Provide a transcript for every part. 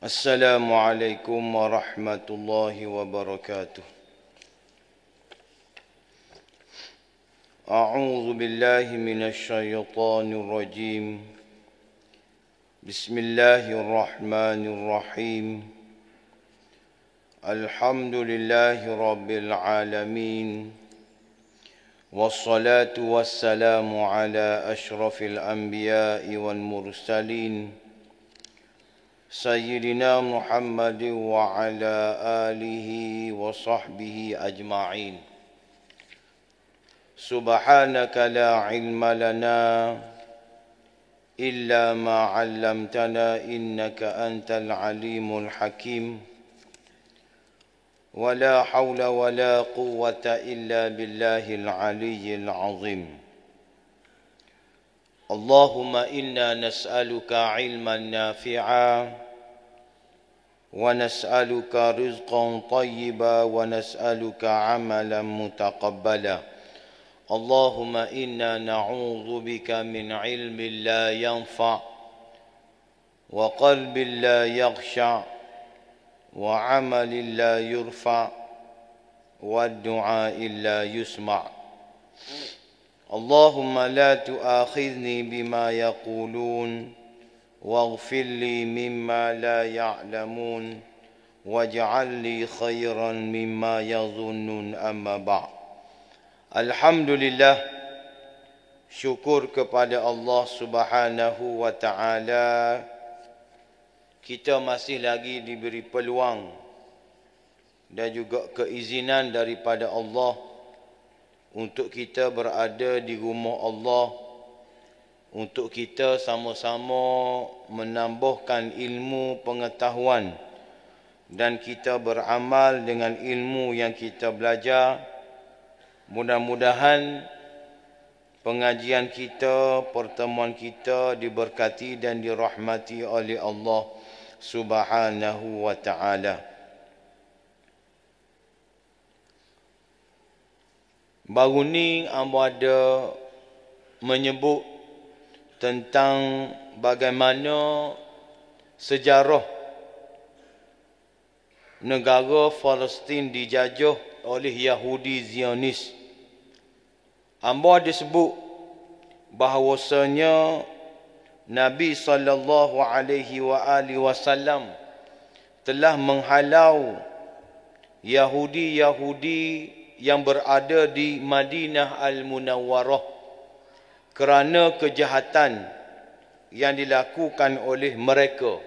Assalamualaikum warahmatullahi wabarakatuh. A'udzu billahi minasy syaithanir rajim. Bismillahirrahmanirrahim. Alhamdulillahi rabbil alamin. Wassalatu wassalamu ala asyrafil anbiya'i wal mursalin. Sayyidina Muhammad wa ala alihi wa sahbihi ajma'in. Subhanaka la ilma lana illa ma 'allamtana innaka antal alimul hakim. Wa la hawla wa la quwwata illa billahil aliyyil azim. Allahumma inna nas'aluka ilman nafi'a wa nas'aluka rizqan tayyiba wa nas'aluka amalan mutaqabbala. Allahumma inna na'udzu bika min ilmin la yanfa' wa qalbin la yakhsha' wa amalin la yurfa' wa du'a'in la yusma'. Allahumma la tu'akhidhni bima yaqulun waghfir li mimma la ya'lamun waj'al li khairan mimma yadhunnun amma ba'd. Alhamdulillah, syukur kepada Allah Subhanahu wa taala, kita masih lagi diberi peluang dan juga keizinan daripada Allah untuk kita berada di rumah Allah, untuk kita sama-sama menambahkan ilmu pengetahuan dan kita beramal dengan ilmu yang kita belajar. Mudah-mudahan pengajian kita, pertemuan kita diberkati dan dirahmati oleh Allah Subhanahu wa taala. Baru ni ambo ada menyebut tentang bagaimana sejarah negara Palestin dijajah oleh Yahudi Zionis. Ambo ada sebut bahawasanya Nabi SAW telah menghalau Yahudi-Yahudi yang berada di Madinah Al-Munawwarah kerana kejahatan yang dilakukan oleh mereka,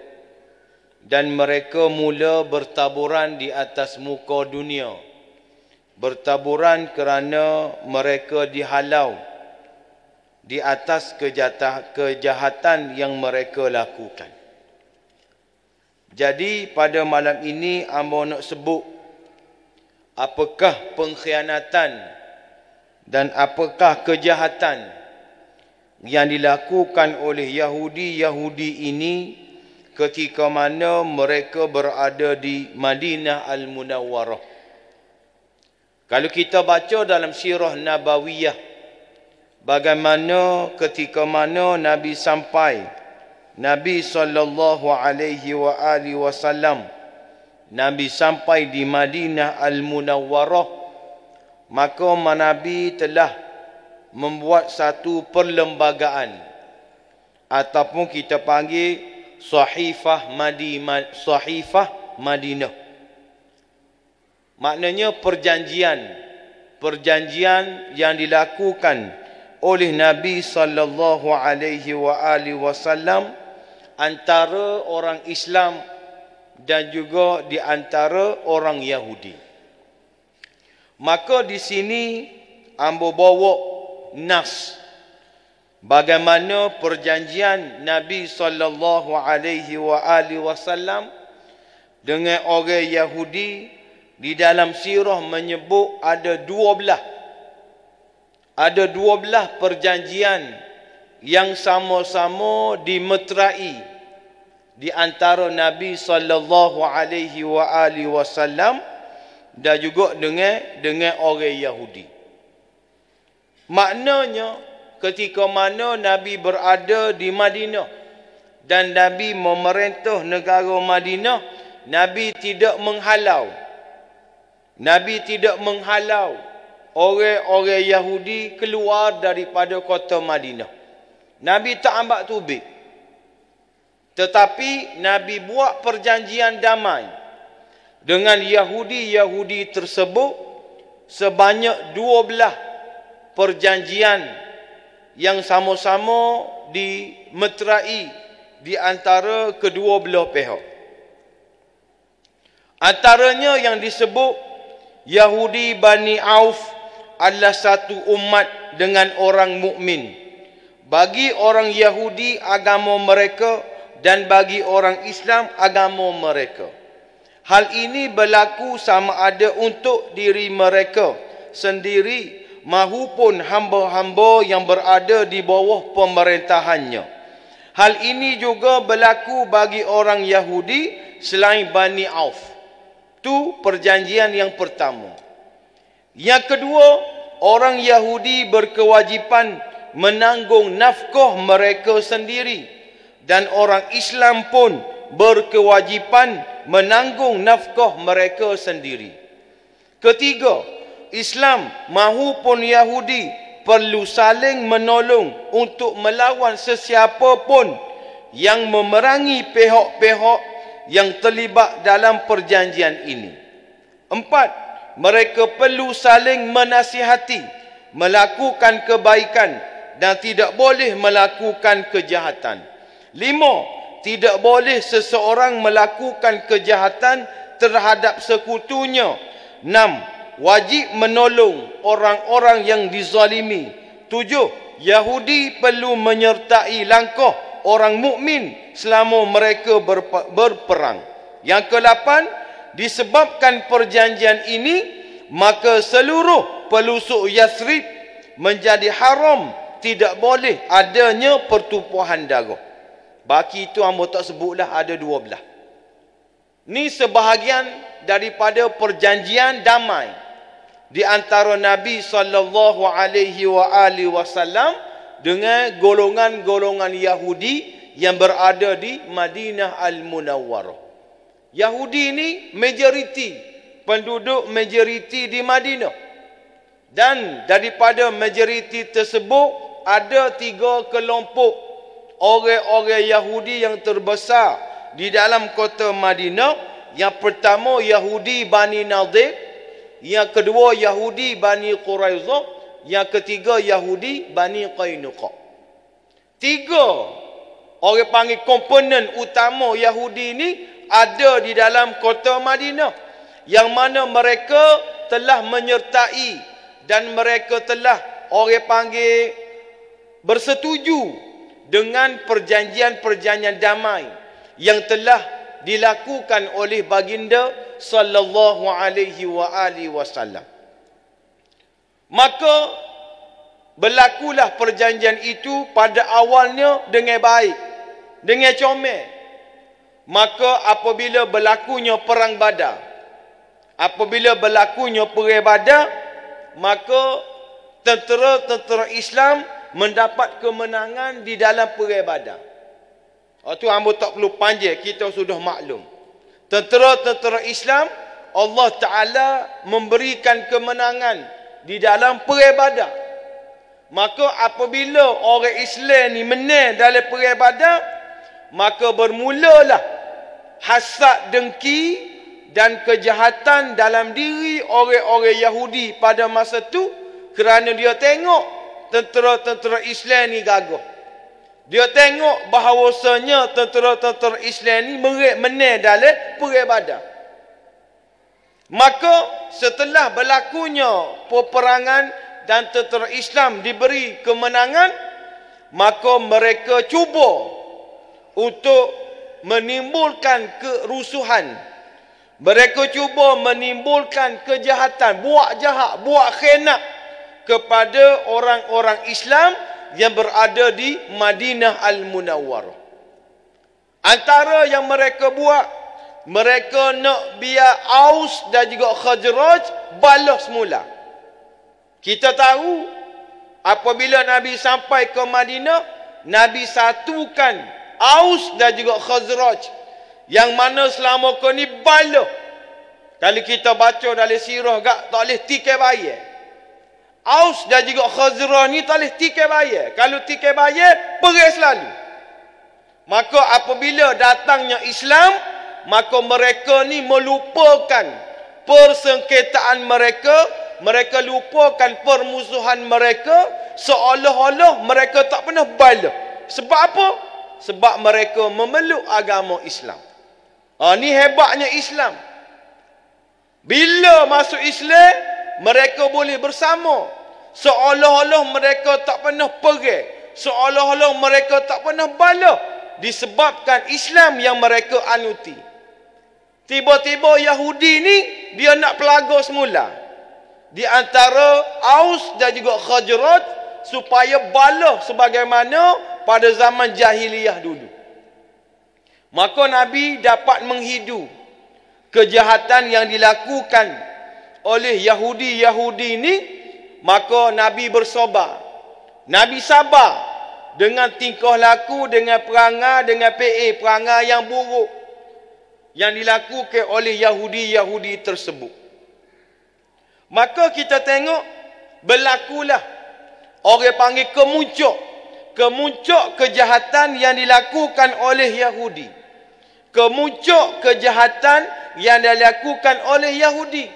dan mereka mula bertaburan di atas muka dunia, bertaburan kerana mereka dihalau di atas kejahatan yang mereka lakukan. Jadi pada malam ini ambo nak sebut apakah pengkhianatan dan apakah kejahatan yang dilakukan oleh Yahudi-Yahudi ini ketika mana mereka berada di Madinah Al-Munawwarah. Kalau kita baca dalam sirah Nabawiyah, bagaimana ketika mana Nabi sampai, Nabi SAW Nabi sampai di Madinah Al-Munawwarah, maka Nabi telah membuat satu perlembagaan ataupun kita panggil Sahifah Madinah. Maknanya perjanjian yang dilakukan oleh Nabi SAW antara orang Islam dan juga di antara orang Yahudi. Maka di sini ambo bawa nas bagaimana perjanjian Nabi SAW dengan orang Yahudi. Di dalam sirah menyebut ada 12 perjanjian yang sama-sama dimeterai di antara Nabi SAW dan juga dengan orang Yahudi. Maknanya ketika mana Nabi berada di Madinah, dan Nabi memerintah negara Madinah, Nabi tidak menghalau. Nabi tidak menghalau orang-orang Yahudi keluar daripada kota Madinah. Nabi tak ambak tubik. Tetapi Nabi buat perjanjian damai dengan Yahudi-Yahudi tersebut sebanyak 12 perjanjian yang sama-sama dimeterai di antara kedua belah pihak. Antaranya yang disebut Yahudi Bani Auf adalah satu umat dengan orang mukmin. Bagi orang Yahudi agama mereka dan bagi orang Islam agama mereka. Hal ini berlaku sama ada untuk diri mereka sendiri mahupun hamba-hamba yang berada di bawah pemerintahannya. Hal ini juga berlaku bagi orang Yahudi selain Bani Auf. Itu perjanjian yang pertama. Yang kedua, orang Yahudi berkewajipan menanggung nafkah mereka sendiri dan orang Islam pun berkewajipan menanggung nafkah mereka sendiri. Ketiga, Islam mahupun Yahudi perlu saling menolong untuk melawan sesiapa pun yang memerangi pihak-pihak yang terlibat dalam perjanjian ini. Empat, mereka perlu saling menasihati, melakukan kebaikan dan tidak boleh melakukan kejahatan. 5. Tidak boleh seseorang melakukan kejahatan terhadap sekutunya. 6. Wajib menolong orang-orang yang dizalimi. 7. Yahudi perlu menyertai langkah orang mukmin selama mereka berperang. Yang ke-8, disebabkan perjanjian ini, maka seluruh pelusuk Yathrib menjadi haram. Tidak boleh adanya pertumpahan darah. Baki itu hamba tak sebutlah ada 12. Ini sebahagian daripada perjanjian damai di antara Nabi SAW dengan golongan-golongan Yahudi yang berada di Madinah Al-Munawwarah. Yahudi ini majoriti, penduduk majoriti di Madinah. Dan daripada majoriti tersebut ada 3 kelompok orang-orang Yahudi yang terbesar di dalam kota Madinah. Yang pertama Yahudi Bani Nadir, yang kedua Yahudi Bani Quraizah, yang ketiga Yahudi Bani Qainuqa. 3 orang panggil komponen utama Yahudi ini ada di dalam kota Madinah, yang mana mereka telah menyertai dan mereka telah orang panggil bersetuju dengan perjanjian-perjanjian damai yang telah dilakukan oleh baginda sallallahu alaihi wasallam. Maka berlakulah perjanjian itu pada awalnya dengan baik, dengan comel. Maka apabila berlakunya perang Badar, apabila berlakunya perang Badar, maka tentera-tentera Islam mendapat kemenangan di dalam perang Badar. Itu hamba tak perlu panjang, kita sudah maklum. Tentera-tentera Islam, Allah Ta'ala memberikan kemenangan di dalam perang Badar. Maka apabila orang Islam ni menang dalam perang Badar, maka bermulalah hasad, dengki dan kejahatan dalam diri orang-orang Yahudi pada masa itu, kerana dia tengok tentera-tentera Islam ni gagah. Dia tengok bahawasanya tentera-tentera Islam ni menang dalam perang Badar. Maka setelah berlakunya peperangan dan tentera Islam diberi kemenangan, maka mereka cuba untuk menimbulkan kerusuhan. Mereka cuba menimbulkan kejahatan, buat jahat, buat khianat kepada orang-orang Islam yang berada di Madinah Al-Munawwarah. Antara yang mereka buat, mereka nak biar Aus dan juga Khazraj balas semula. Kita tahu apabila Nabi sampai ke Madinah, Nabi satukan Aus dan juga Khazraj. Yang mana selama kau ni bala. Kalau kita baca dalam sirah tak boleh tikai bayar. Aus dan juga Khazraj ni tak boleh tikai bayar. Kalau tikai bayar, pergi selalu. Maka apabila datangnya Islam, maka mereka ni melupakan persengketaan mereka. Mereka lupakan permusuhan mereka. Seolah-olah mereka tak pernah bala. Sebab apa? Sebab mereka memeluk agama Islam. Ni hebatnya Islam. Bila masuk Islam, mereka boleh bersama. Seolah-olah mereka tak pernah pergi. Seolah-olah mereka tak pernah bala. Disebabkan Islam yang mereka anuti. Tiba-tiba Yahudi ni, dia nak pelaga semula. Di antara Aus dan juga Khazraj, supaya bala sebagaimana pada zaman jahiliyah dulu. Maka Nabi dapat menghidu kejahatan yang dilakukan oleh Yahudi-Yahudi ini. Maka Nabi bersabar. Nabi sabar dengan tingkah laku, dengan perangai, dengan perangai yang buruk yang dilakukan oleh Yahudi-Yahudi tersebut. Maka kita tengok berlakulah orang panggil kemuncak kejahatan yang dilakukan oleh Yahudi. Kemuncak kejahatan yang dilakukan oleh Yahudi.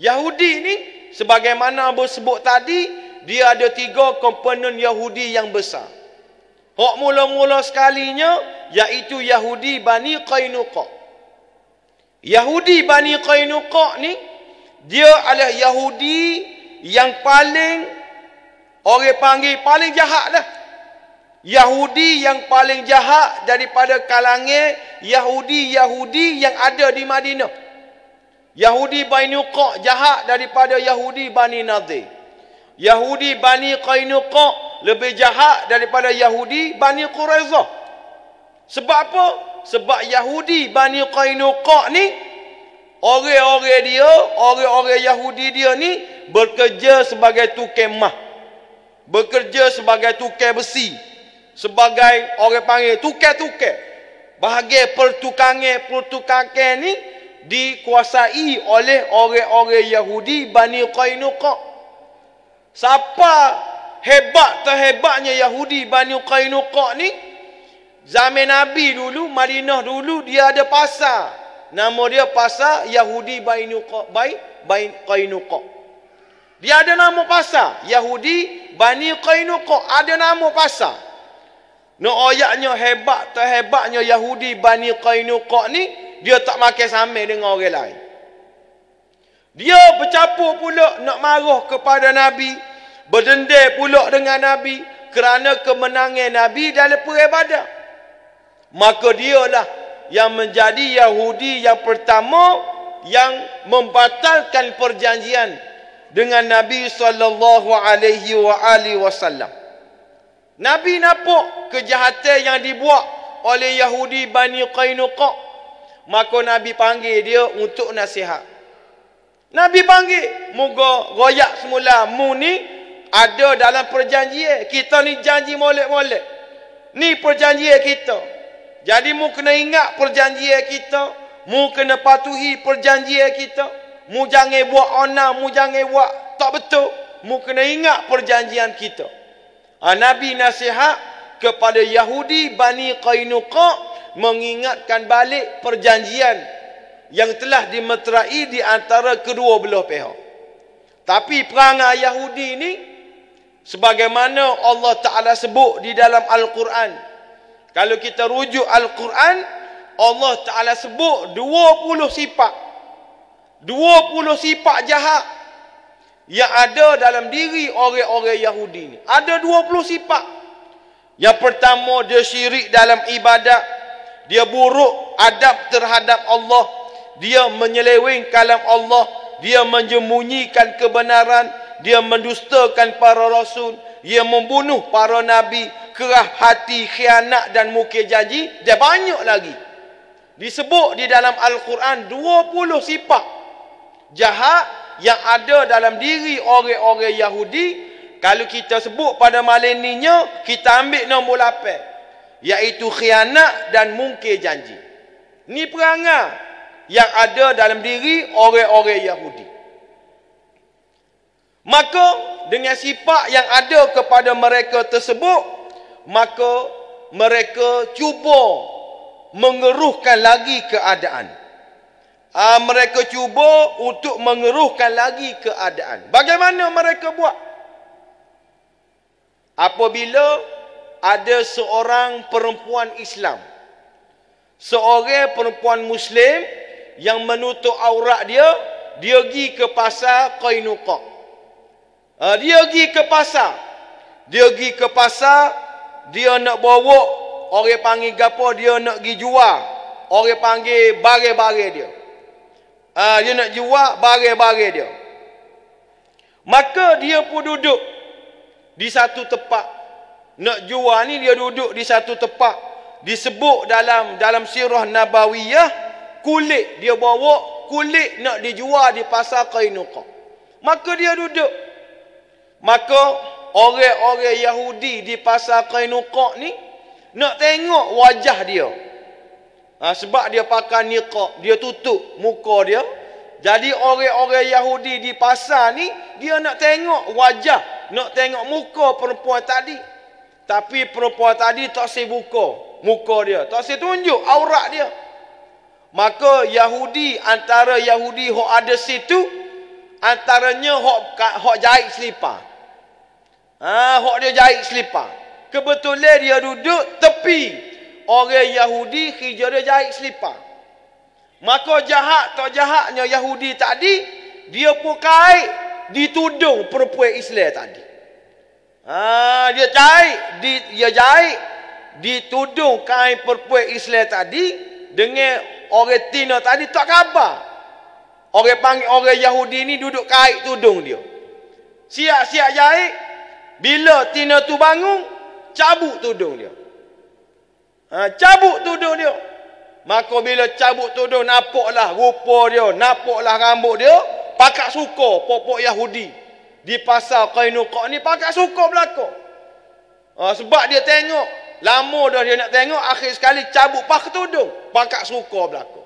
Yahudi ni sebagaimana Abu sebut tadi, dia ada 3 komponen Yahudi yang besar. Hak mula-mula sekalinya iaitu Yahudi Bani Qainuqa. Yahudi Bani Qainuqa ni dia adalah Yahudi yang paling orang panggil paling jahat lah. Yahudi yang paling jahat daripada kalangan Yahudi-Yahudi yang ada di Madinah. Yahudi Bani Qainuqa jahat daripada Yahudi Bani Nadir. Yahudi Bani Qainuqa lebih jahat daripada Yahudi Bani Quraizah. Sebab apa? Sebab Yahudi Bani Qainuqa ni, orang-orang Yahudi dia ni bekerja sebagai tukang mah. Bekerja sebagai tukang besi. Sebagai orang panggil tukang-tukang. Bahagian pertukangan ni dikuasai oleh orang-orang Yahudi Bani Qainuqa. Siapa hebat terhebatnya Yahudi Bani Qainuqa ni? Zaman Nabi dulu, Madinah dulu, dia ada pasar. Nama dia pasar Yahudi Bani Qainuqa. Dia ada nama pasar Yahudi Bani Qainuqa. Ada nama pasar. Ayatnya terhebatnya Yahudi Bani Qainuqa ni, dia tak makan sama dengan orang lain. Dia bercampur pula nak marah kepada Nabi, berdendam pula dengan Nabi kerana kemenangan Nabi dalam perang Badar. Maka dialah yang menjadi Yahudi yang pertama yang membatalkan perjanjian dengan Nabi sallallahu alaihi wasallam. Nabi nampak kejahatan yang dibuat oleh Yahudi Bani Qainuqa. Maka Nabi panggil dia untuk nasihat. Nabi panggil, moga royak semula mu ni ada dalam perjanjian. Kita ni janji molek-molek. Ni perjanjian kita. Jadi mu kena ingat perjanjian kita. Mu kena patuhi perjanjian kita. Mu jangan buat ona, mu jangan buat tak betul. Mu kena ingat perjanjian kita. Nabi nasihat kepada Yahudi Bani Qainuqa mengingatkan balik perjanjian yang telah dimeterai di antara kedua belah pihak. Tapi perangai Yahudi ini, sebagaimana Allah Ta'ala sebut di dalam Al-Quran. Kalau kita rujuk Al-Quran, Allah Ta'ala sebut 20 sifat. 20 sifat jahat yang ada dalam diri orang-orang Yahudi ini. Ada 20 sifat. Yang pertama, dia syirik dalam ibadat. Dia buruk adab terhadap Allah. Dia menyeleweng kalam Allah. Dia menyembunyikan kebenaran. Dia mendustakan para rasul. Dia membunuh para nabi. Kerah hati, khianat dan mukir janji. Dia banyak lagi. Disebut di dalam Al-Quran 20 sifat jahat yang ada dalam diri orang-orang Yahudi. Kalau kita sebut pada malam ininya, kita ambil nombor 8. iaitu khianat dan mungkir janji. Ni perangai yang ada dalam diri orang-orang Yahudi. Maka dengan sifat yang ada kepada mereka tersebut, maka mereka cuba mengeruhkan lagi keadaan. Mereka cuba untuk mengeruhkan lagi keadaan. Bagaimana mereka buat? Apabila ada seorang perempuan Islam, seorang perempuan Muslim yang menutup aurat dia pergi ke pasar Qainuqa. Dia pergi ke pasar, dia nak bawa, orang panggil gapo, dia nak pergi jual. Orang panggil barang-barang dia. Dia nak jual barang-barang dia. Maka dia pun duduk di satu tempat. Nak jual ni dia duduk di satu tempat. Disebut dalam sirah Nabawiyah, kulit dia bawa, kulit nak dijual di pasar Qainuqa. Maka dia duduk. Maka orang-orang Yahudi di pasar Qainuqa ni nak tengok wajah dia. Sebab dia pakai niqab, dia tutup muka dia. Jadi orang-orang Yahudi di pasar ni dia nak tengok wajah, nak tengok muka perempuan tadi. Tapi perempuan tadi tak saya buka muka dia, tak saya tunjuk aurat dia. Maka Yahudi, antara Yahudi hok ada situ, antaranya hok jahit selipar. Hok dia jahit selipar. Kebetulan dia duduk tepi orang Yahudi, kerja dia jahit selipar. Maka jahat tak jahatnya Yahudi tadi, dia pun kait di tudung perempuan Islam tadi. Dia jahit di tudung kain perempuan Islam tadi dengan orang Tina tadi tak khabar. Orang panggil orang Yahudi ni duduk kait tudung dia. Siap-siap jahit. Bila Tina tu bangun, cabut tudung dia. Cabut tudung dia. Maka bila cabut tudung, nampaklah rupa dia, nampaklah rambut dia, pakak suka pokok Yahudi di pasar Qainuqa ni, pakak suka belaka. Sebab dia tengok, lama dah dia nak tengok, akhir sekali cabut pak tudung, pakak suka belaka.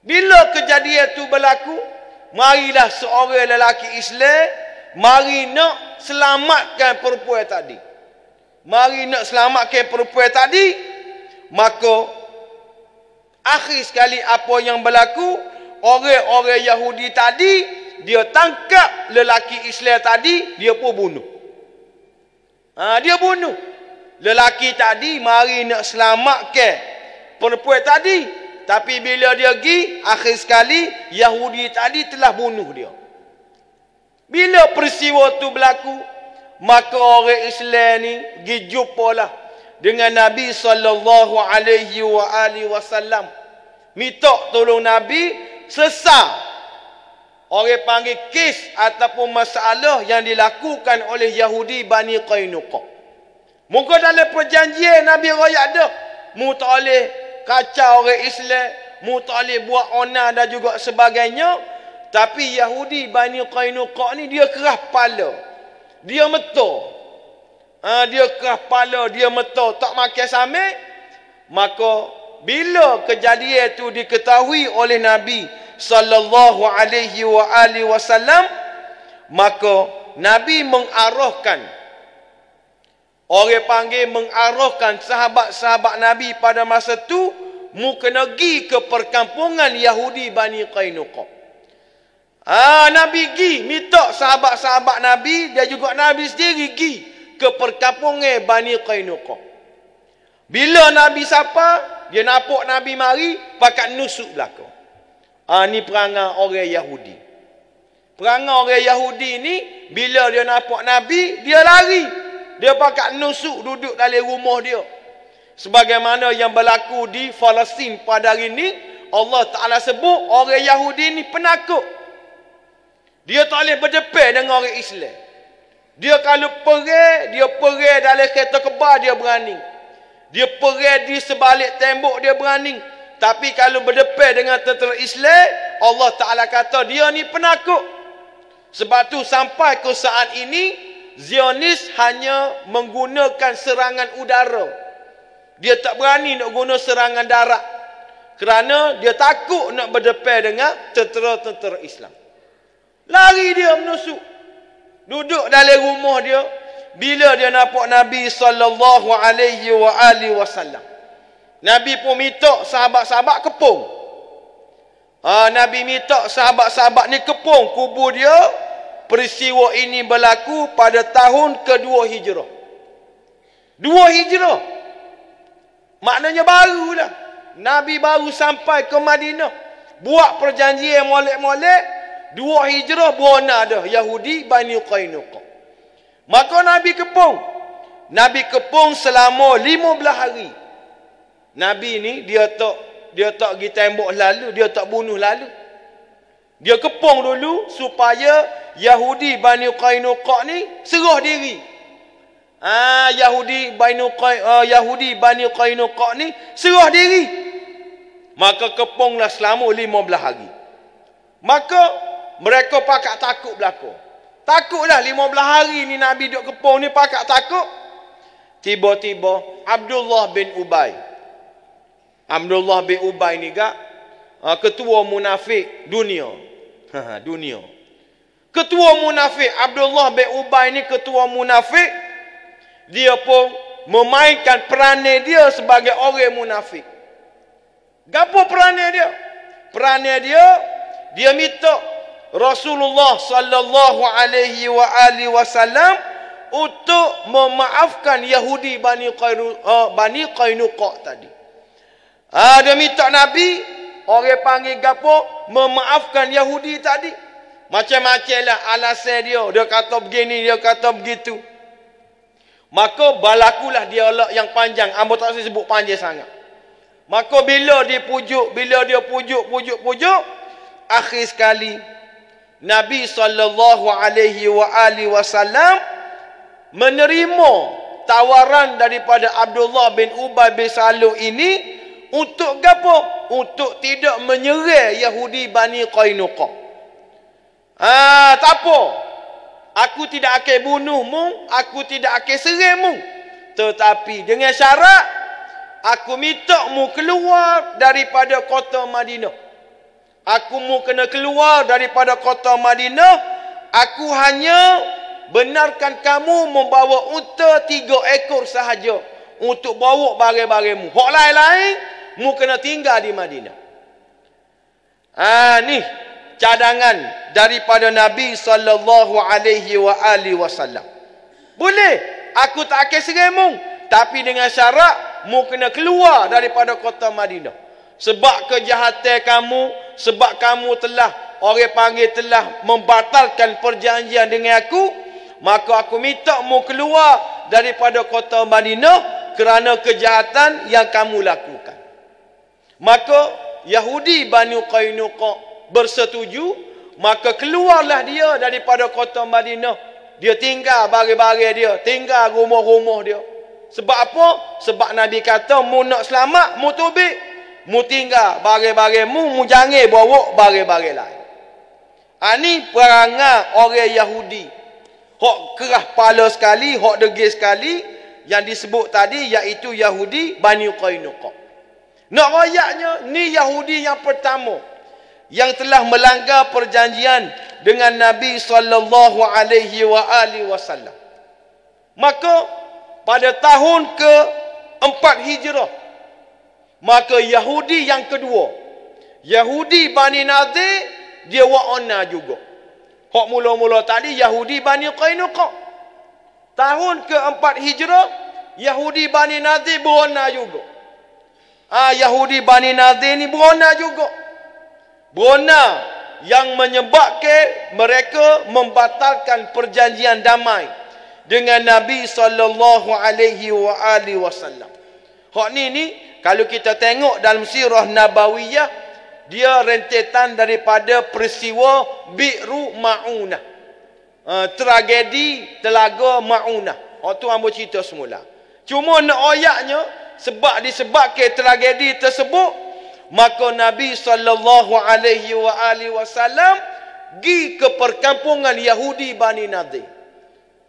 Bila kejadian tu berlaku, marilah seorang lelaki Islam mari nak selamatkan perempuan tadi. Maka akhir sekali apa yang berlaku, orang-orang Yahudi tadi dia tangkap lelaki Islam tadi, dia pun bunuh. Dia bunuh. Lelaki tadi mari nak selamatkan perempuan tadi, tapi bila dia pergi, akhir sekali Yahudi tadi telah bunuh dia. Bila peristiwa tu berlaku, maka orang Islam ni pergi jumpalah dengan Nabi sallallahu alaihi wasallam. Minta tolong Nabi selesai orang panggil kes ataupun masalah yang dilakukan oleh Yahudi Bani Qainuqa. Muka dalam perjanjian Nabi royak dah, mu tak boleh kacau orang Islam, mu tak boleh buat onar dan juga sebagainya. Tapi Yahudi Bani Qainuqa ni dia keras kepala. Dia meto. Dia keras kepala, dia meto, tak makan samai. Maka bila kejadian itu diketahui oleh Nabi sallallahu alaihi wasallam, maka Nabi mengarahkan, orang panggil mengarahkan sahabat-sahabat Nabi pada masa itu, mu kena pergi ke perkampungan Yahudi Bani Qainuqa. Nabi pergi minta sahabat-sahabat Nabi dan juga Nabi sendiri pergi ke perkampungan Bani Qainuqa. Bila Nabi sapa, dia nampak Nabi mari, pakat nusuk belakang. Ni perangai orang Yahudi. Perangai orang Yahudi ni, bila dia nampak Nabi, dia lari. Dia pakat nusuk duduk dalam rumah dia. Sebagaimana yang berlaku di Palestin pada hari ini, Allah Ta'ala sebut orang Yahudi ni penakut. Dia tak boleh berdepan dengan orang Islam. Dia kalau pergi dalam kereta kebal, dia berani. Dia pergi di sebalik tembok, dia berani. Tapi kalau berdepan dengan tentera Islam, Allah Ta'ala kata dia ni penakut. Sebab tu sampai ke saat ini, Zionis hanya menggunakan serangan udara. Dia tak berani nak guna serangan darat. Kerana dia takut nak berdepan dengan tentera-tentera Islam. Lari dia menusuk. Duduk dalam rumah dia. Bila dia nampak Nabi SAW. Nabi pun minta sahabat-sahabat kepung. Nabi minta sahabat-sahabat ni kepung kubur dia. Peristiwa ini berlaku pada tahun kedua Hijrah. 2 Hijrah. Maknanya barulah. Nabi baru sampai ke Madinah. Buat perjanjian molek-molek. 2 Hijrah berona dah Yahudi Bani Qainuqa. Maka Nabi kepung. Nabi kepung selama 15 hari. Nabi ni dia tak pergi tembok lalu, dia tak bunuh lalu. Dia kepung dulu supaya Yahudi Bani Qainuqa ni serah diri. Yahudi Bani Qainuqa ni serah diri. Maka kepunglah selama 15 hari. Maka mereka pakak takut belaka. Takutlah 15 hari ni Nabi duduk kepung ni pakak takut. Tiba-tiba Abdullah bin Ubay. Abdullah bin Ubay ni gak ketua munafik dunia. Dunia. Ketua munafik Abdullah bin Ubay ni ketua munafik. Dia pun memainkan peranan dia sebagai orang munafik. Gapo peranan dia? Peranan dia minta Rasulullah sallallahu alaihi wasallam untuk memaafkan Yahudi Bani Qainuqa tadi. Dia minta Nabi orang panggil gapo memaafkan Yahudi tadi. Macam-macamlah alasan dia. Dia kata begini, dia kata begitu. Maka berlakulah dialog yang panjang. Ambo tak usah sebut panjang sangat. Maka bila dia pujuk, akhir sekali Nabi SAW menerima tawaran daripada Abdullah bin Ubay bin Salul ini untuk apa? Untuk tidak menyerang Yahudi Bani Qainuqa. Tak apa. Aku tidak akan bunuhmu, aku tidak akan serangmu. Tetapi dengan syarat, aku minta mu keluar daripada kota Madinah. Aku mu kena keluar daripada kota Madinah. Aku hanya benarkan kamu membawa unta 3 ekor sahaja untuk bawa barang-barangmu. Hak lain-lain, mu kena tinggal di Madinah. Ni cadangan daripada Nabi SAW. Boleh, aku tak akan serangmu, tapi dengan syarat mu kena keluar daripada kota Madinah. Sebab kejahatan kamu, sebab kamu telah orang panggil telah membatalkan perjanjian dengan aku, maka aku minta mu keluar daripada kota Madinah kerana kejahatan yang kamu lakukan. Maka Yahudi Bani Qainuqa bersetuju, maka keluarlah dia daripada kota Madinah. Dia tinggal barang-barang dia, tinggal rumah-rumah dia. Sebab apa? Sebab Nabi kata, mu nak selamat, mu tubik, mu tinggal barang-barangmu, mu jangan bawa barang-barang lain. Ini perangai orang Yahudi. Hak kerah pala sekali, hak degil sekali, yang disebut tadi, iaitu Yahudi Bani Qainuqa. Nak rayaknya, ni Yahudi yang pertama yang telah melanggar perjanjian dengan Nabi SAW. Maka pada tahun ke-4 Hijrah, maka Yahudi yang kedua, Yahudi Bani Nadir, dia wa'ana juga. Hak mula-mula tadi Yahudi Bani Qainuqa. Tahun ke-4 Hijrah, Yahudi Bani Nadir berona juga. Yahudi Bani Nadir ni berona juga. Berona yang menyebabkan mereka membatalkan perjanjian damai dengan Nabi SAW. Hak ni kalau kita tengok dalam sirah Nabawiyah, dia rentetan daripada peristiwa Bi'ru Ma'unah. Tragedi Telaga Ma'unah. Tu ambo cerita semula. Cuma nak ayatnya, sebab disebabkan tragedi tersebut, maka Nabi SAW pergi ke perkampungan Yahudi Bani Nadir.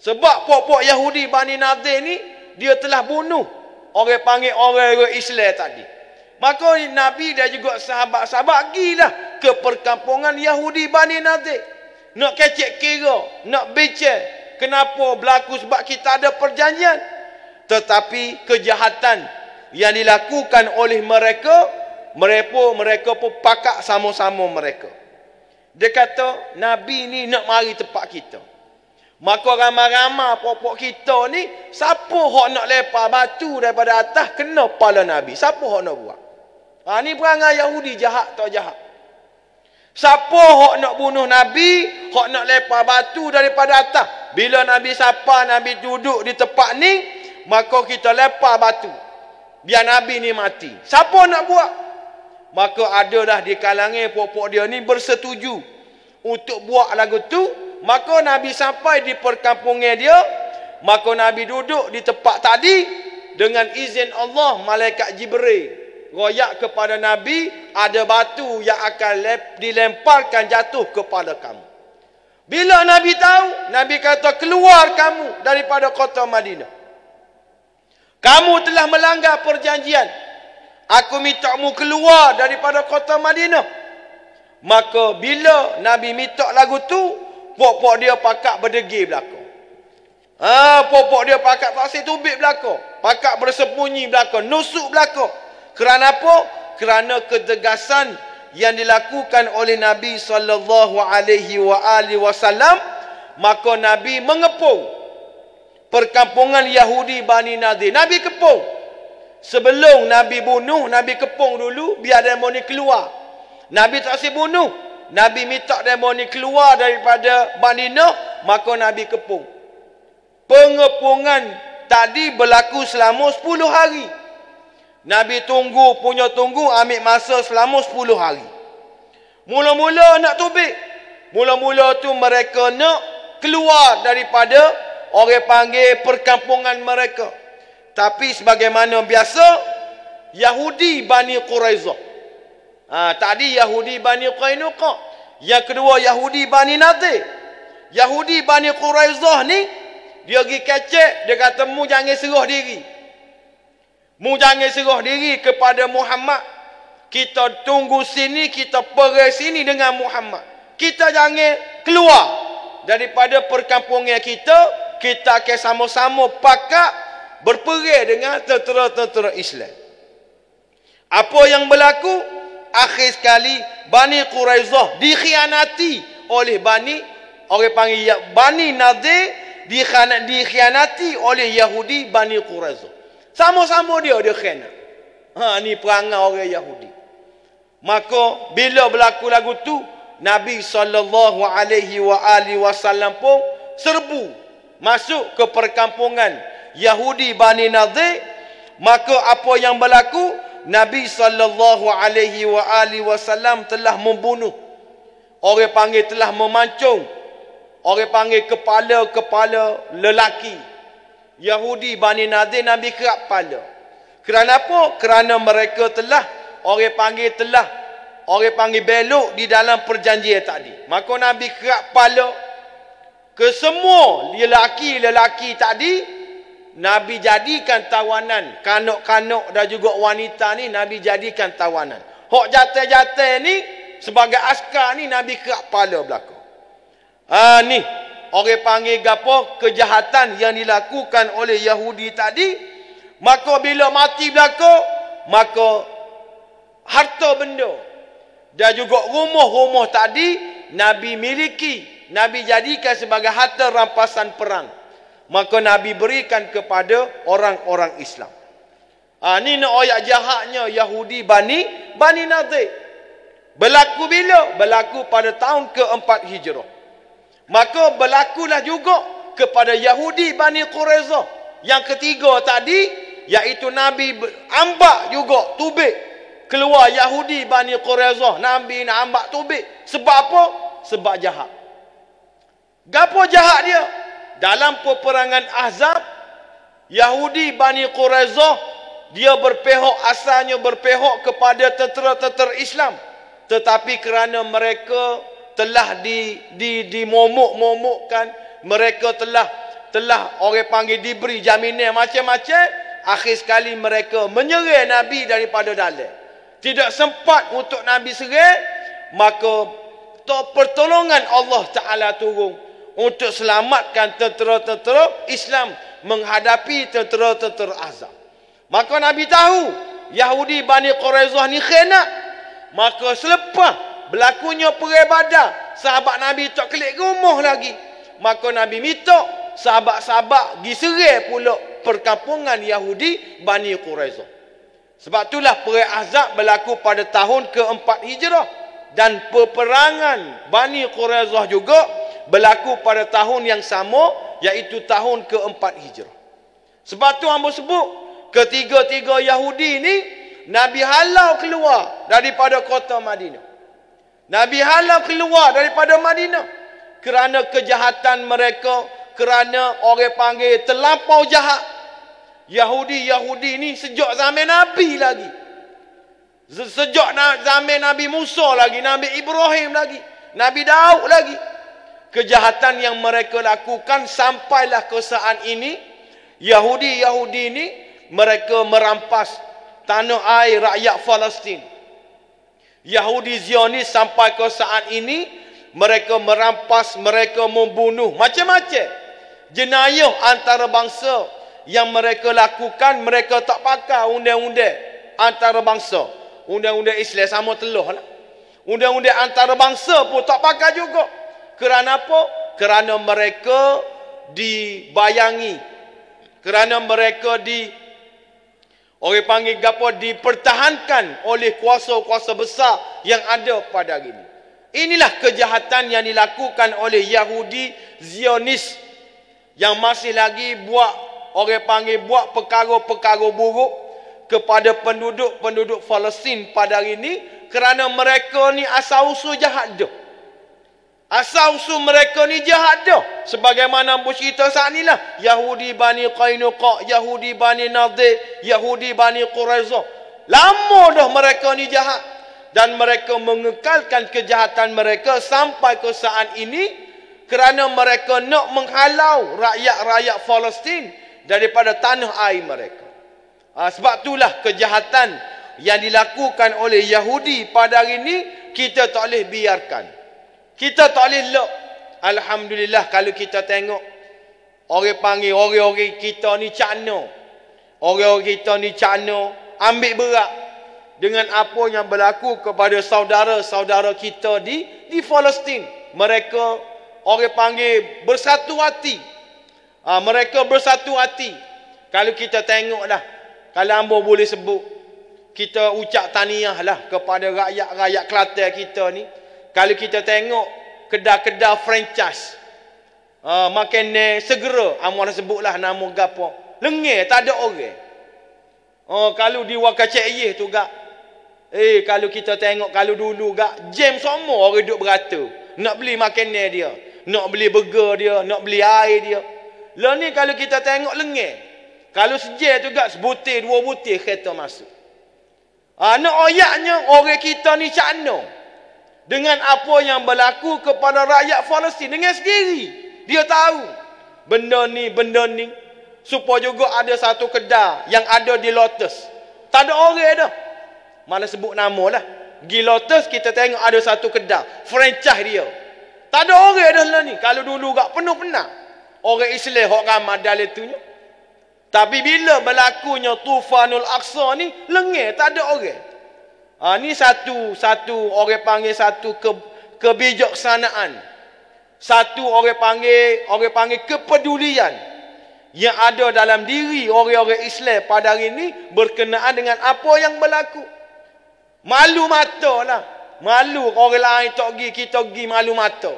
Sebab pok-pok Yahudi Bani Nadir ni, dia telah bunuh orang panggil orang Islam tadi. Maka Nabi dan juga sahabat-sahabat gilah ke perkampungan Yahudi Bani Nadir. Nak kecek kira, nak becek. Kenapa berlaku? Sebab kita ada perjanjian. Tetapi kejahatan yang dilakukan oleh mereka pun pakak sama-sama mereka. Dia kata, Nabi ni nak mari tempat kita. Maka ramai-ramai pokok kita ni, siapa hak nak lempar batu daripada atas, kena kepala Nabi. Siapa hak nak buat? Ni perangai Yahudi jahat atau jahat. Siapa hak nak bunuh Nabi, hak nak lempar batu daripada atas. Bila Nabi sapa, Nabi duduk di tempat ni, maka kita lempar batu. Biar Nabi ni mati. Siapa nak buat? Maka adalah di kalangan pokok dia ni bersetuju untuk buat lagu tu. Maka Nabi sampai di perkampungan dia. Maka Nabi duduk di tempat tadi. Dengan izin Allah, malaikat Jibril royak kepada Nabi, ada batu yang akan dilemparkan jatuh kepada kamu. Bila Nabi tahu, Nabi kata, keluar kamu daripada kota Madinah. Kamu telah melanggar perjanjian. Aku minta mu keluar daripada kota Madinah. Maka bila Nabi minta lagu tu, pokok dia pakak berdegil belakang. Pokok dia pakak pasir tubik belakang. Pakak bersembunyi belakang, nusuk belakang. Kerana apa? Kerana ketegasan yang dilakukan oleh Nabi SAW. Maka Nabi mengepung perkampungan Yahudi Bani Nadir. Nabi kepung. Sebelum Nabi bunuh, Nabi kepung dulu biar demo ni keluar. Nabi tak si bunuh. Nabi minta demo ni keluar daripada Madinah, maka Nabi kepung. Pengepungan tadi berlaku selama 10 hari. Nabi tunggu ambil masa selama 10 hari. Mula-mula nak tubik. Mula-mula tu mereka nak keluar daripada orang panggil perkampungan mereka. Tapi sebagaimana biasa, Yahudi Bani Quraizah. Tadi Yahudi Bani Qainuqa. Yang kedua Yahudi Bani Nadir. Yahudi Bani Quraizah ni, dia pergi kecek, dia kata, mu jangan serah diri. Mu jangan serah diri kepada Muhammad. Kita tunggu sini, kita pergi sini dengan Muhammad. Kita jangan keluar daripada perkampungan kita. Kita akan sama-sama pakak berperang dengan tentera-tentera Islam. Apa yang berlaku? Akhir sekali Bani Quraizah dikhianati oleh Bani Nadir, dikhianati oleh Yahudi Bani Quraizah. Sama-sama dia khianat. Ni perangai orang Yahudi. Maka bila berlaku lagu tu, Nabi SAW pun serbu masuk ke perkampungan Yahudi Bani Nadir. Maka apa yang berlaku? Nabi SAW telah membunuh. Orang panggil telah memancung. Orang panggil kepala-kepala lelaki Yahudi Bani Nadir. Nabi kerap kepala. Kerana apa? Kerana mereka telah orang panggil belok di dalam perjanjian tadi. Maka Nabi kerap kepala ke semua lelaki-lelaki tadi. Nabi jadikan tawanan. Kanak-kanak dan juga wanita ni Nabi jadikan tawanan. Hak jantan-jantan ni sebagai askar ni Nabi kerap kepala belakang. Ni orang panggil gapo? Kejahatan yang dilakukan oleh Yahudi tadi. Maka bila mati belakang, maka harta benda dan juga rumah-rumah tadi Nabi miliki. Nabi jadikan sebagai harta rampasan perang. Maka Nabi berikan kepada orang-orang Islam. Ni nak ayat jahatnya Yahudi Bani Nadir. Berlaku bila? Berlaku pada tahun ke-4 Hijrah. Maka berlakulah juga kepada Yahudi Bani Quraizah. Yang ketiga tadi, iaitu Nabi ambak juga tubik. Keluar Yahudi Bani Quraizah. Nabi nak ambak tubik. Sebab apa? Sebab jahat. Gapo jahat dia? Dalam peperangan Ahzab, Yahudi Bani Quraizah, dia asalnya berpihak kepada tentera-tentera Islam. Tetapi kerana mereka telah dimomok-momokkan, mereka telah orang panggil diberi jaminan macam-macam, akhir sekali mereka menyerang Nabi daripada dalam. Tidak sempat untuk Nabi serang, maka pertolongan Allah Ta'ala turun untuk selamatkan tentera-tentera Islam menghadapi tentera-tentera Ahzab. Maka Nabi tahu Yahudi Bani Quraizah ni khianat. Maka selepas berlakunya perang Badar, sahabat Nabi tak kelik rumah lagi. Maka Nabi minta sahabat-sahabat pergi serang pula perkampungan Yahudi Bani Quraizah. Sebab itulah perang Ahzab berlaku pada tahun ke-4 Hijrah. Dan peperangan Bani Quraizah juga berlaku pada tahun yang sama, iaitu tahun ke-4 Hijrah. Sebab tu hamba sebut, ketiga-tiga Yahudi ni Nabi halau keluar daripada kota Madinah. Nabi halau keluar daripada Madinah kerana kejahatan mereka, kerana orang panggil terlampau jahat. Yahudi ni sejak zaman Nabi lagi. Sejak zaman Nabi Musa lagi, Nabi Ibrahim lagi, Nabi Daud lagi. Kejahatan yang mereka lakukan sampailah ke saat ini. Yahudi ni mereka merampas tanah air rakyat Palestin. Yahudi Zionis sampai ke saat ini mereka merampas, mereka membunuh, macam-macam jenayah antarabangsa yang mereka lakukan. Mereka tak pakai undang-undang antarabangsa. Undang-undang Islam sama telah lah. Undang-undang antarabangsa pun tak pakai juga. Kerana apa? Kerana mereka dibayangi, kerana mereka orang panggil apa, dipertahankan oleh kuasa-kuasa besar yang ada pada hari ini. Inilah kejahatan yang dilakukan oleh Yahudi Zionis yang masih lagi buat, orang panggil buat perkara-perkara buruk kepada penduduk-penduduk Palestin pada hari ini, kerana mereka ni asal-usul jahat dah. Asal-usul mereka ni jahat dah. Sebagaimana bercerita saat inilah, Yahudi Bani Qainuqa, Yahudi Bani Nadir, Yahudi Bani Quraizah. Lama dah mereka ni jahat. Dan mereka mengekalkan kejahatan mereka sampai ke saat ini kerana mereka nak menghalau rakyat-rakyat Palestin daripada tanah air mereka. Sebab itulah kejahatan yang dilakukan oleh Yahudi pada hari ini kita tak boleh biarkan. Kita tak boleh lek. Alhamdulillah kalau kita tengok orang panggil orang-orang kita ni cakna. Orang-orang kita ni cakna, ambil berat dengan apa yang berlaku kepada saudara-saudara kita di Palestin. Mereka orang panggil bersatu hati. Mereka bersatu hati. Kalau kita tengok dah, kalau hamba boleh sebut, kita ucap tahniah lah kepada rakyat-rakyat Kelantan kita ni. Kalau kita tengok kedai-kedai franchise, makan segera, hamba sebutlah nama gapo, lengih tak ada orang. Kalau di Wakacek Yeh tu gak, kalau kita tengok, kalau dulu gak jam semua orang duduk berata nak beli makanan dia, nak beli burger dia, nak beli air dia. Lah ni kalau kita tengok lengih, kalau sejak tu gak sebutir dua butir kereta masuk. Nak oyaknya orang kita ni cakna dengan apa yang berlaku kepada rakyat Palestin dengan sendiri. Dia tahu benda ni. Supaya juga ada satu kedai yang ada di Lotus, tak ada orang dah. Mana sebut nama lah. Di Lotus kita tengok ada satu kedai franchise dia, tak ada orang dah lah ni. Kalau dulu gak penuh penat orang Islam hok ramai dalam itunya. Tapi bila berlakunya Tufanul Aqsa ni lengih, tak ada orang. Ni satu orang panggil satu kebijaksanaan. Satu orang panggil kepedulian yang ada dalam diri orang-orang Islam pada hari ini berkenaan dengan apa yang berlaku. Malu mata lah. Malu orang lain tak pergi, kita pergi malu mata.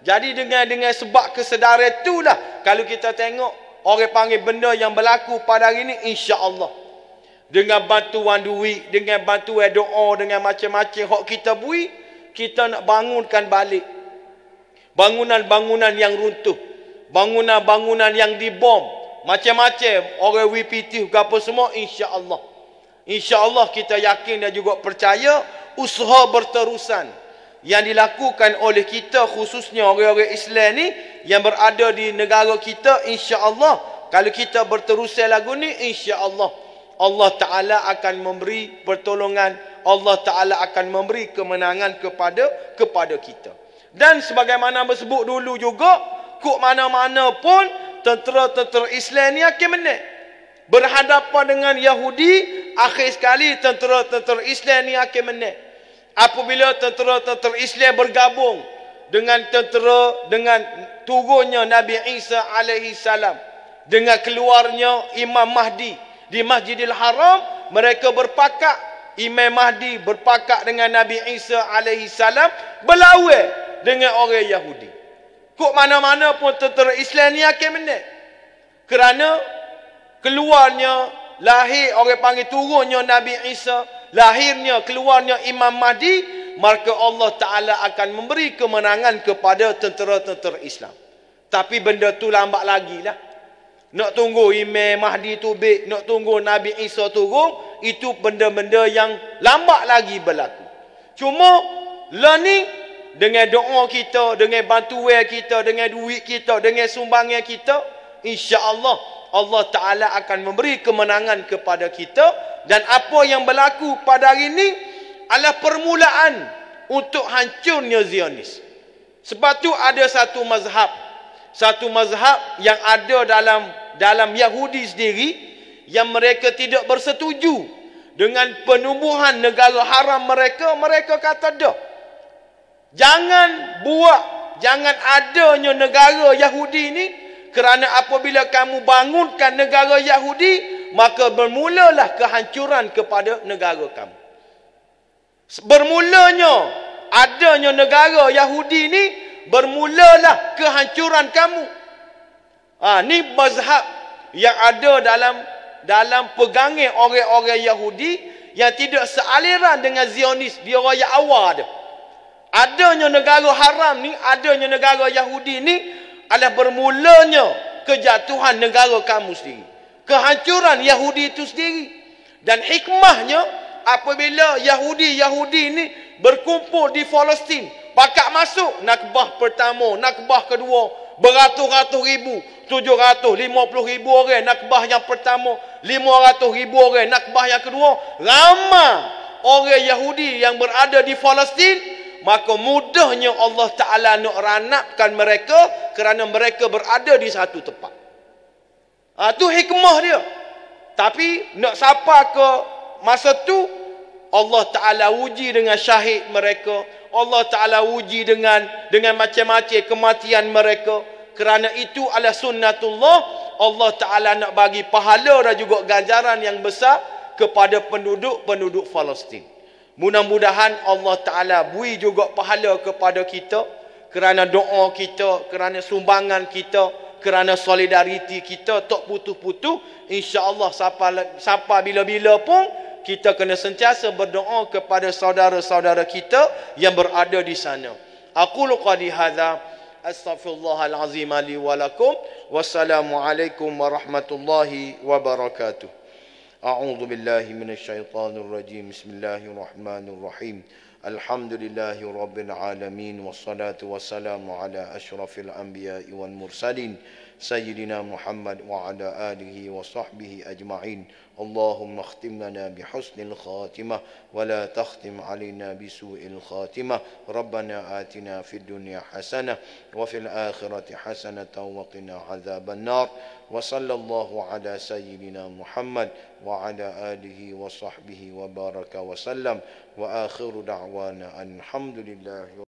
Jadi dengan sebab kesedaran itulah kalau kita tengok orang panggil benda yang berlaku pada hari ini, insya-Allah dengan bantuan duit, dengan bantuan doa, dengan macam-macam hak kita bui, kita nak bangunkan balik bangunan-bangunan yang runtuh, bangunan-bangunan yang dibom, macam-macam orang WPT ke apa semua, insya-Allah. Insya-Allah kita yakin dan juga percaya usaha berterusan yang dilakukan oleh kita, khususnya orang-orang Islam ni yang berada di negara kita, insya-Allah Kalau kita berterusan lagu ni, insya-Allah Allah Ta'ala akan memberi pertolongan, Allah Ta'ala akan memberi kemenangan kepada kita. Dan sebagaimana bersebut dulu juga, kok mana-mana pun tentera-tentera Islam ni akan menang. Berhadapan dengan Yahudi, akhir sekali tentera-tentera Islam ni akan menang. Apabila tentera-tentera Islam bergabung dengan turunnya Nabi Isa alaihi salam, dengan keluarnya Imam Mahdi di Masjidil Haram, mereka berpakat, Imam Mahdi berpakat dengan Nabi Isa alaihi salam berlawan dengan orang Yahudi. Kok mana-mana pun tentera Islam ni akan menang. Kerana keluarnya, lahir orang panggil turunnya Nabi Isa, lahirnya, keluarnya Imam Mahdi, maka Allah Ta'ala akan memberi kemenangan kepada tentera-tentera Islam. Tapi benda tu lambat lagi lah. Nak tunggu Imam Mahdi tu baik, nak tunggu Nabi Isa turun, itu benda-benda yang lambat lagi berlaku. Cuma learning dengan doa kita, dengan bantuan kita, dengan duit kita, dengan sumbangan kita, insya-Allah Allah Ta'ala akan memberi kemenangan kepada kita. Dan apa yang berlaku pada hari ini adalah permulaan untuk hancurnya Zionis. Sebab tu ada satu mazhab yang ada dalam Yahudi sendiri, yang mereka tidak bersetuju dengan penubuhan negara haram mereka. Mereka kata dah, jangan adanya negara Yahudi ni, kerana apabila kamu bangunkan negara Yahudi, maka bermulalah kehancuran kepada negara kamu. Bermulanya adanya negara Yahudi ni, bermulalah kehancuran kamu. Ni mazhab yang ada dalam pegangan orang-orang Yahudi yang tidak sealiran dengan Zionis. Dia orang yang awal dia. Adanya negara haram ni, adanya negara Yahudi ni adalah bermulanya kejatuhan negara kamu sendiri, kehancuran Yahudi itu sendiri. Dan hikmahnya, apabila Yahudi ni berkumpul di Palestin, pakat masuk Nakbah pertama, Nakbah kedua, beratus-ratus ribu, 750,000 orang Nakbah yang pertama, 500,000 orang Nakbah yang kedua, ramai orang Yahudi yang berada di Palestin, maka mudahnya Allah Ta'ala nak ranapkan mereka kerana mereka berada di satu tempat. Tu hikmah dia. Tapi nak sampai ke masa tu, Allah Ta'ala uji dengan syahid mereka, Allah Ta'ala uji dengan macam-macam kematian mereka. Kerana itu adalah sunnatullah. Allah Ta'ala nak bagi pahala dan juga ganjaran yang besar kepada penduduk Palestin. Mudah-mudahan Allah Ta'ala beri juga pahala kepada kita kerana doa kita, kerana sumbangan kita, kerana solidariti kita tak putus-putus. InsyaAllah sampai bila-bila pun kita kena sentiasa berdoa kepada saudara-saudara kita yang berada di sana. Aqulu qali hadza astaghfirullahalazim li wa lakum. Wassalamualaikum warahmatullahi wabarakatuh. A'udzu billahi minasyaitonir rajim. Bismillahirrahmanirrahim. Alhamdulillahi rabbil alamin, wassalatu wassalamu ala asyrafil anbiya'i wal mursalin sayyidina Muhammad wa ala alihi wa sahbihi ajma'in. Allahumma khtim lana bihusnil khatimah wa la takhtim alaina bisu'il khatimah. Rabbana atina fid dunya hasanah wa fil akhirati hasanatan wa qina adzaban nar. Wa sallallahu ala sayyidina Muhammad wa ala alihi wa sahbihi wa baraka wa sallam. Wa akhiru da'wana alhamdulillah.